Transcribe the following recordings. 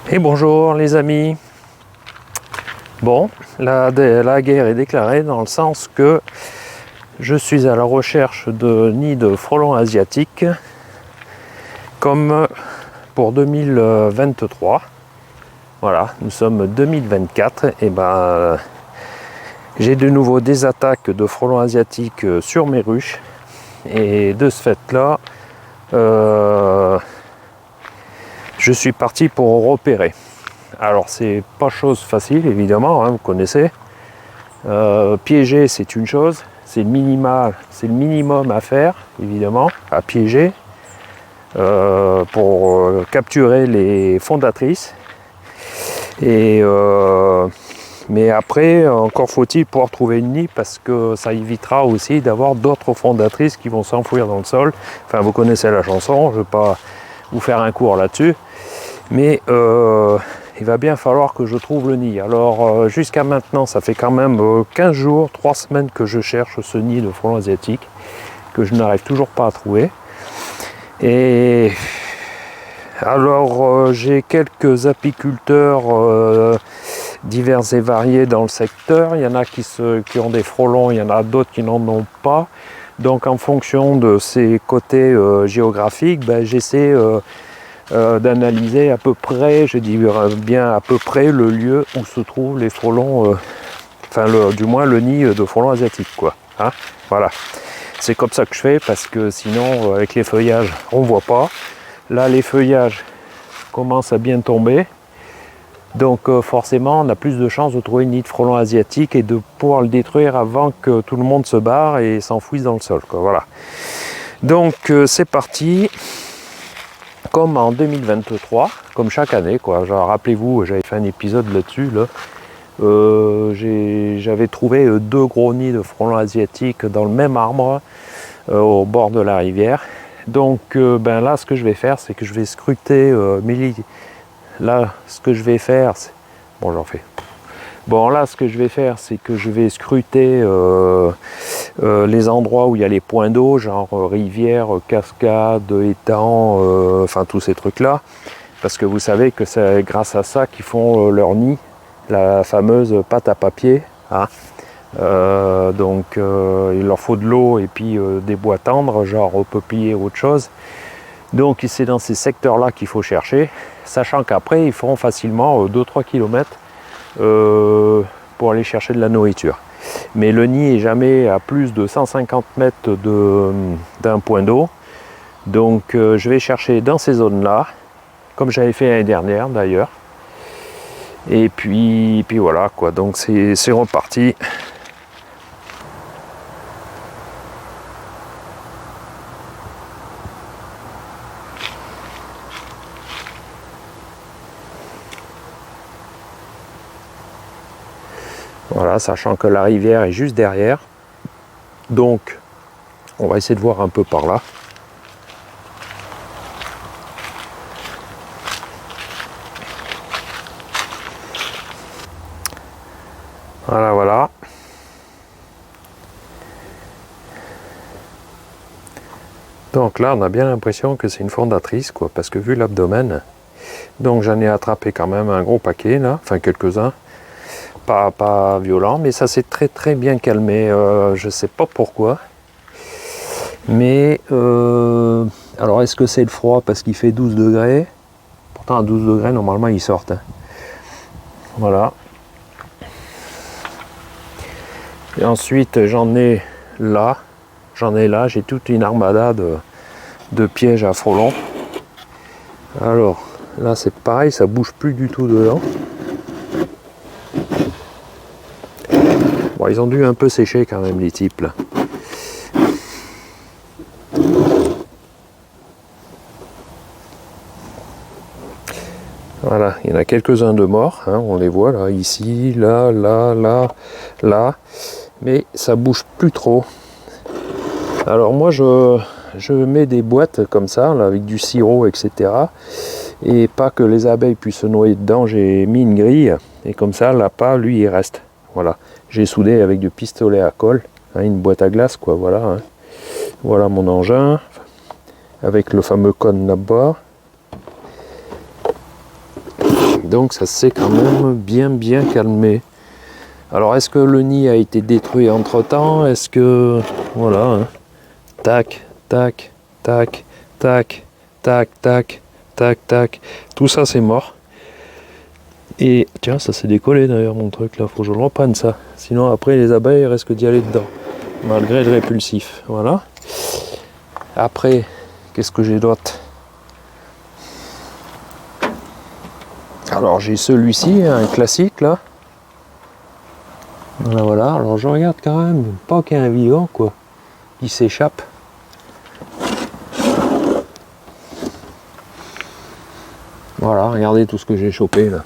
Et bonjour les amis. Bon, la guerre est déclarée dans le sens que je suis à la recherche de nids de frelons asiatiques comme pour 2023. Voilà, nous sommes 2024 et ben j'ai de nouveau des attaques de frelons asiatiques sur mes ruches et de ce fait là je suis parti pour repérer. Alors c'est pas chose facile évidemment, hein, vous connaissez. Piéger c'est une chose, c'est le minimum à faire évidemment, à piéger pour capturer les fondatrices. Et mais après encore faut-il pouvoir trouver une nid parce que ça évitera aussi d'avoir d'autres fondatrices qui vont s'enfouir dans le sol. Enfin vous connaissez la chanson, je ne vais pas vous faire un cours là-dessus. Mais il va bien falloir que je trouve le nid. Alors jusqu'à maintenant, ça fait quand même 15 jours, 3 semaines que je cherche ce nid de frelons asiatiques, que je n'arrive toujours pas à trouver. Et alors j'ai quelques apiculteurs divers et variés dans le secteur. Il y en a qui ont des frelons, il y en a d'autres qui n'en ont pas. Donc en fonction de ces côtés géographiques, ben, j'essaie d'analyser à peu près, je dis bien à peu près, le lieu où se trouvent les frelons, du moins le nid de frelons asiatiques, quoi. Hein, voilà. C'est comme ça que je fais parce que sinon, avec les feuillages, on ne voit pas. Là, les feuillages commencent à bien tomber. Donc forcément, on a plus de chances de trouver une nid de frelons asiatiques et de pouvoir le détruire avant que tout le monde se barre et s'enfouisse dans le sol, quoi. Voilà. Donc c'est parti. Comme en 2023, comme chaque année, quoi. Genre, rappelez-vous, j'avais fait un épisode là-dessus. Là. J'avais trouvé 2 gros nids de frelons asiatiques dans le même arbre au bord de la rivière. Donc là, ce que je vais faire, c'est que je vais scruter là, ce que je vais faire, c'est... Bon, j'en fais. Bon, là, ce que je vais faire, c'est que je vais scruter les endroits où il y a les points d'eau, genre rivière, cascade, étang, enfin tous ces trucs-là. Parce que vous savez que c'est grâce à ça qu'ils font leur nid, la fameuse pâte à papier. Hein. Donc, il leur faut de l'eau et puis des bois tendres, genre peuplier ou autre chose. Donc, c'est dans ces secteurs-là qu'il faut chercher, sachant qu'après, ils feront facilement 2-3 km pour aller chercher de la nourriture. Mais le nid est jamais à plus de 150 mètres d'un point d'eau. Donc je vais chercher dans ces zones-là, comme j'avais fait l'année dernière d'ailleurs. Et puis voilà quoi, donc c'est reparti. Voilà, sachant que la rivière est juste derrière. Donc, on va essayer de voir un peu par là. Voilà, voilà. Donc là, on a bien l'impression que c'est une fondatrice, quoi, parce que vu l'abdomen, donc j'en ai attrapé quand même un gros paquet, là, enfin quelques-uns. Pas violent, mais ça s'est très très bien calmé. Je sais pas pourquoi. Mais alors est-ce que c'est le froid parce qu'il fait 12 degrés? Pourtant à 12 degrés normalement ils sortent. Hein. Voilà. Et ensuite j'en ai là, j'ai toute une armada de pièges à frelons. Alors là c'est pareil, ça bouge plus du tout dedans. Bon, ils ont dû un peu sécher quand même les types là. Voilà, il y en a quelques-uns de morts, hein, on les voit là, ici, là, mais ça bouge plus trop. Alors moi je mets des boîtes comme ça, là, avec du sirop, etc. Et pas que les abeilles puissent se noyer dedans, j'ai mis une grille, et comme ça l'appât, lui, il reste. Voilà, j'ai soudé avec du pistolet à colle, hein, une boîte à glace, quoi, voilà. Hein. Voilà mon engin, avec le fameux cône là-bas. Donc ça s'est quand même bien calmé. Alors est-ce que le nid a été détruit entre temps? Est-ce que... Voilà. Hein. Tac, tac, tac, tac, tac, tac, tac, tac. Tout ça c'est mort. Et tiens, ça s'est décollé d'ailleurs mon truc là. Faut que je le reprenne ça. Sinon après les abeilles risquent d'y aller dedans. Malgré le répulsif. Voilà. Après, qu'est-ce que j'ai d'autre? Alors j'ai celui-ci, un classique là. Voilà, alors je regarde quand même, pas qu'il y ait un vivant quoi, qui s'échappe. Voilà, regardez tout ce que j'ai chopé là.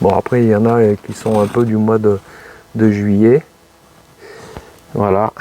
Bon après il y en a qui sont un peu du mois de juillet. Voilà.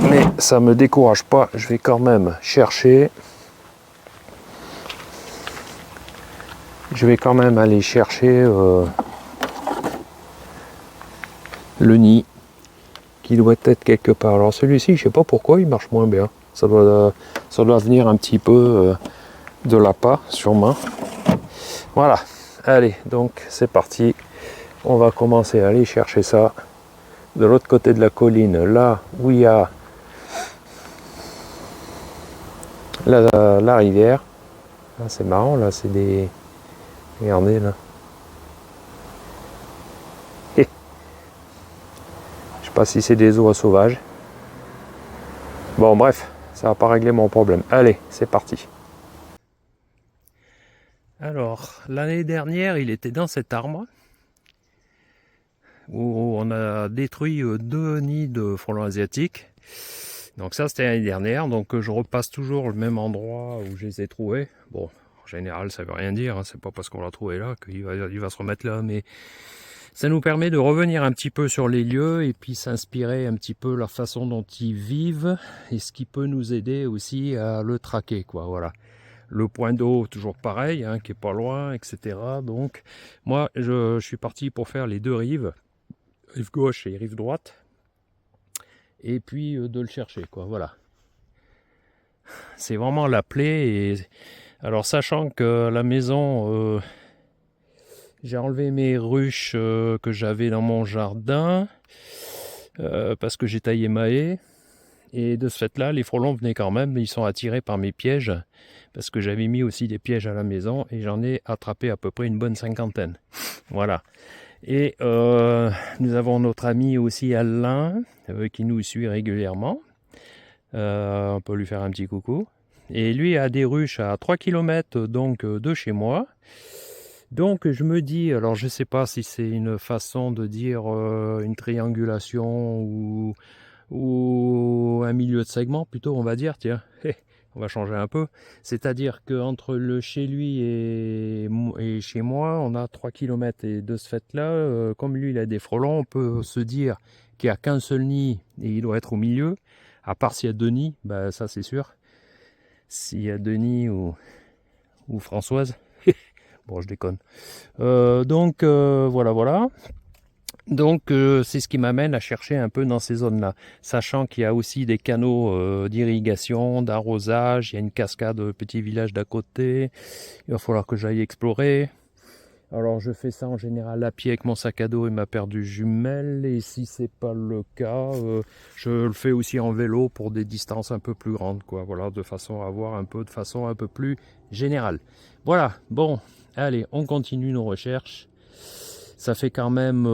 Mais ça me décourage pas, je vais quand même chercher. Je vais quand même aller chercher le nid qui doit être quelque part. Alors celui-ci, je sais pas pourquoi il marche moins bien. Ça doit venir un petit peu de l'appât, sûrement. Voilà. Allez, donc c'est parti. On va commencer à aller chercher ça de l'autre côté de la colline, là où il y a la rivière. Là, c'est marrant, là, c'est des... Regardez, là. Je sais pas si c'est des oies sauvages. Bon, bref, ça va pas régler mon problème. Allez, c'est parti. Alors, l'année dernière, il était dans cet arbre où on a détruit 2 nids de frelons asiatiques. Donc ça, c'était l'année dernière. Donc je repasse toujours le même endroit où je les ai trouvés. Bon, en général, ça veut rien dire. Hein. C'est pas parce qu'on l'a trouvé là qu'il va se remettre là. Mais ça nous permet de revenir un petit peu sur les lieux et puis s'inspirer un petit peu la façon dont ils vivent et ce qui peut nous aider aussi à le traquer, quoi. Voilà. Le point d'eau, toujours pareil, hein, qui est pas loin, etc. Donc, moi, je suis parti pour faire les 2 rives, rive gauche et rive droite, et puis de le chercher, quoi. Voilà. C'est vraiment la plaie. Et alors, sachant que la maison, j'ai enlevé mes ruches que j'avais dans mon jardin parce que j'ai taillé ma haie. Et de ce fait-là, les frelons venaient quand même, ils sont attirés par mes pièges, parce que j'avais mis aussi des pièges à la maison, et j'en ai attrapé à peu près une bonne 50aine. Voilà. Et nous avons notre ami aussi Alain, qui nous suit régulièrement. On peut lui faire un petit coucou. Et lui a des ruches à 3 km donc, de chez moi. Donc je me dis, alors je ne sais pas si c'est une façon de dire une triangulation ou un milieu de segment plutôt, on va dire, tiens, on va changer un peu. C'est-à-dire qu'entre le chez lui et chez moi, on a 3 km. Et de ce fait-là, comme lui il a des frelons, on peut se dire qu'il n'y a qu'un seul nid et il doit être au milieu. À part s'il y a 2 nids, bah ça c'est sûr. S'il y a 2 nids ou Françoise. Bon, je déconne. Donc, voilà. Donc, c'est ce qui m'amène à chercher un peu dans ces zones-là. Sachant qu'il y a aussi des canaux d'irrigation, d'arrosage. Il y a une cascade, petit village d'à côté. Il va falloir que j'aille explorer. Alors, je fais ça en général à pied avec mon sac à dos et ma paire de jumelles. Et si c'est pas le cas, je le fais aussi en vélo pour des distances un peu plus grandes, quoi. Voilà, de façon à avoir de façon un peu plus générale. Voilà, bon. Allez, on continue nos recherches. Ça fait quand même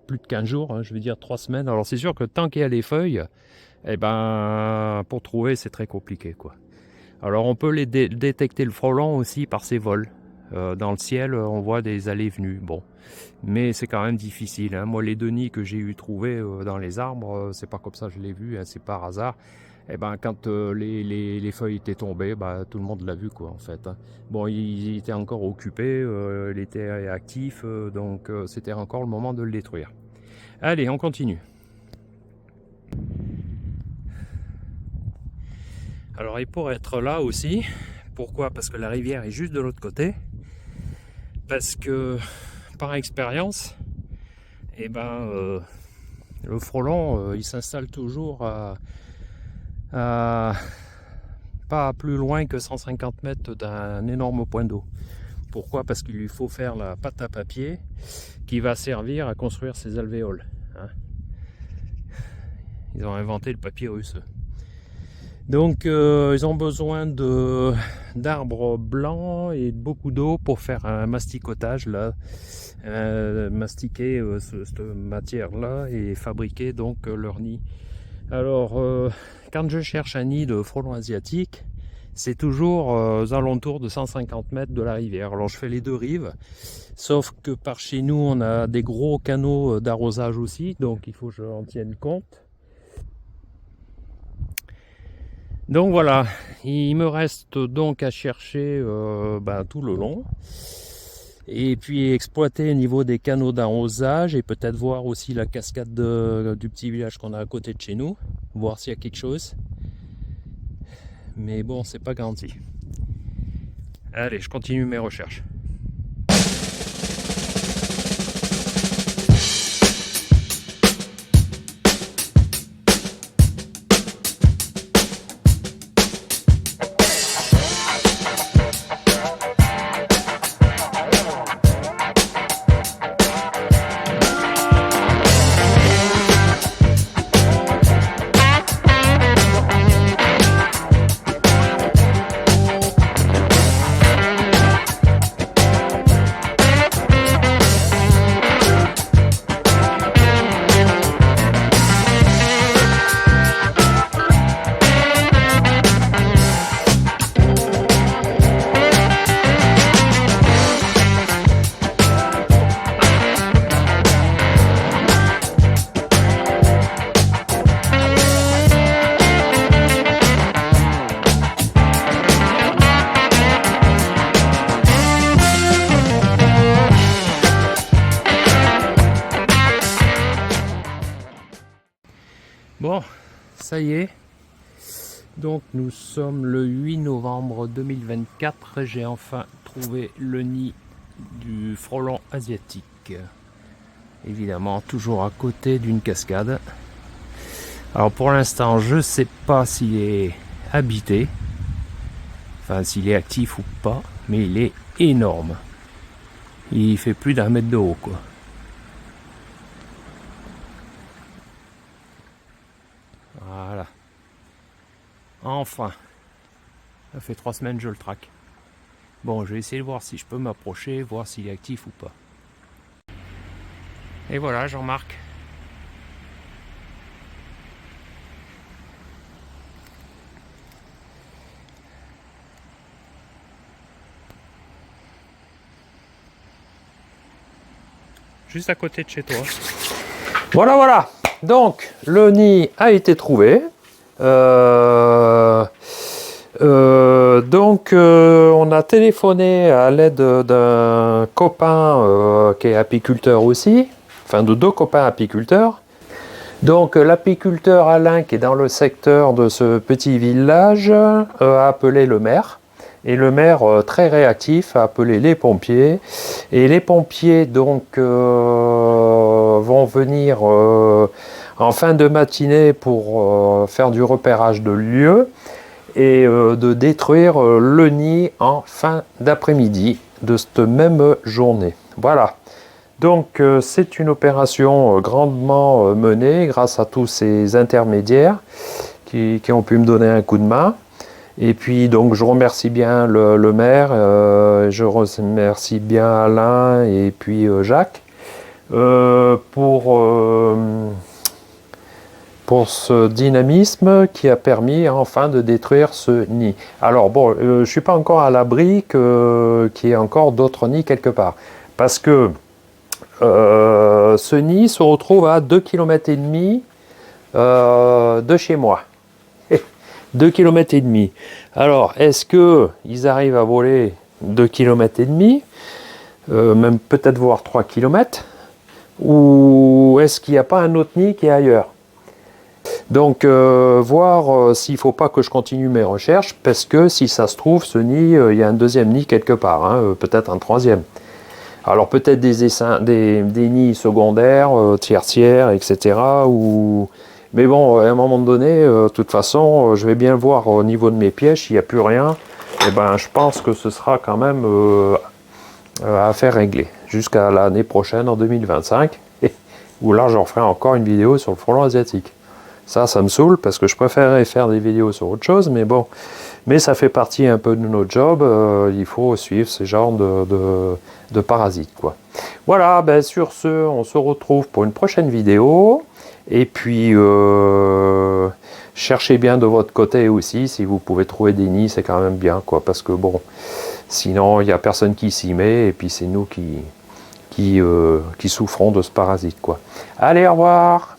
plus de 15 jours, hein, je vais dire 3 semaines. Alors c'est sûr que tant qu'il y a les feuilles, eh ben, pour trouver c'est très compliqué, quoi. Alors on peut détecter le frelon aussi par ses vols. Dans le ciel, on voit des allées et venues. Bon, mais c'est quand même difficile. Hein. Moi, les 2 nids que j'ai eu trouvés dans les arbres, c'est pas comme ça que je l'ai vu, hein, c'est par hasard. Et ben quand les feuilles étaient tombées, bah, tout le monde l'a vu, quoi, en fait. Hein. Bon, il était encore occupé, il était actif, donc c'était encore le moment de le détruire. Allez, on continue. Alors, et pour être là aussi, pourquoi? Parce que la rivière est juste de l'autre côté. Parce que, par expérience, et ben, le frelon, il s'installe toujours à pas plus loin que 150 mètres d'un énorme point d'eau. Pourquoi? Parce qu'il lui faut faire la pâte à papier qui va servir à construire ses alvéoles. Hein. Ils ont inventé le papyrus. Donc ils ont besoin d'arbres blancs et beaucoup d'eau pour faire un masticotage là, mastiquer cette matière là et fabriquer donc leur nid. Alors quand je cherche un nid de frelons asiatiques, c'est toujours aux alentours de 150 mètres de la rivière. Alors je fais les deux rives, sauf que par chez nous on a des gros canaux d'arrosage aussi, donc il faut que j'en tienne compte. Donc voilà, il me reste donc à chercher tout le long et puis exploiter au niveau des canaux d'arrosage et peut-être voir aussi la cascade du petit village qu'on a à côté de chez nous, voir s'il y a quelque chose. Mais bon, c'est pas garanti. Allez, je continue mes recherches. Bon, ça y est. Donc nous sommes le 8 novembre 2024. J'ai enfin trouvé le nid du frelon asiatique. Évidemment, toujours à côté d'une cascade. Alors pour l'instant, je ne sais pas s'il est habité. Enfin, s'il est actif ou pas. Mais il est énorme. Il fait plus d'1 mètre de haut, quoi. Voilà. Enfin. Ça fait 3 semaines que je le traque. Bon, je vais essayer de voir si je peux m'approcher, voir s'il est actif ou pas. Et voilà, Jean-Marc. Juste à côté de chez toi. Voilà, voilà. Donc, le nid a été trouvé. On a téléphoné à l'aide d'un copain qui est apiculteur aussi, enfin de 2 copains apiculteurs. Donc l'apiculteur Alain, qui est dans le secteur de ce petit village, a appelé le maire. Et le maire, très réactif, a appelé les pompiers. Et les pompiers donc vont venir en fin de matinée pour faire du repérage de lieux et de détruire le nid en fin d'après-midi de cette même journée. Voilà. Donc c'est une opération grandement menée grâce à tous ces intermédiaires qui ont pu me donner un coup de main. Et puis donc je remercie bien le maire, je remercie bien Alain et puis Jacques pour ce dynamisme qui a permis enfin de détruire ce nid. Alors bon, je ne suis pas encore à l'abri qu'il y ait encore d'autres nids quelque part. Parce que ce nid se retrouve à 2,5 km de chez moi. 2,5 km. Alors, est-ce qu'ils arrivent à voler 2,5 km, même peut-être voire 3 km, ou est-ce qu'il n'y a pas un autre nid qui est ailleurs? Donc, voir s'il ne faut pas que je continue mes recherches, parce que si ça se trouve, ce nid, il y a un deuxième nid quelque part, hein, peut-être un troisième. Alors peut-être des nids secondaires, tertiaires, etc., Mais bon, à un moment donné, de toute façon, je vais bien voir au niveau de mes pièges, s'il n'y a plus rien, et ben je pense que ce sera quand même affaire réglée jusqu'à l'année prochaine, en 2025, où là j'en ferai encore une vidéo sur le frelon asiatique. Ça me saoule parce que je préférerais faire des vidéos sur autre chose, mais bon, mais ça fait partie un peu de notre job, il faut suivre ce genre de parasites, quoi. Voilà, ben sur ce, on se retrouve pour une prochaine vidéo, et puis cherchez bien de votre côté aussi, si vous pouvez trouver des nids, c'est quand même bien, quoi, parce que bon, sinon il n'y a personne qui s'y met, et puis c'est nous qui souffrons de ce parasite, quoi. Allez, au revoir!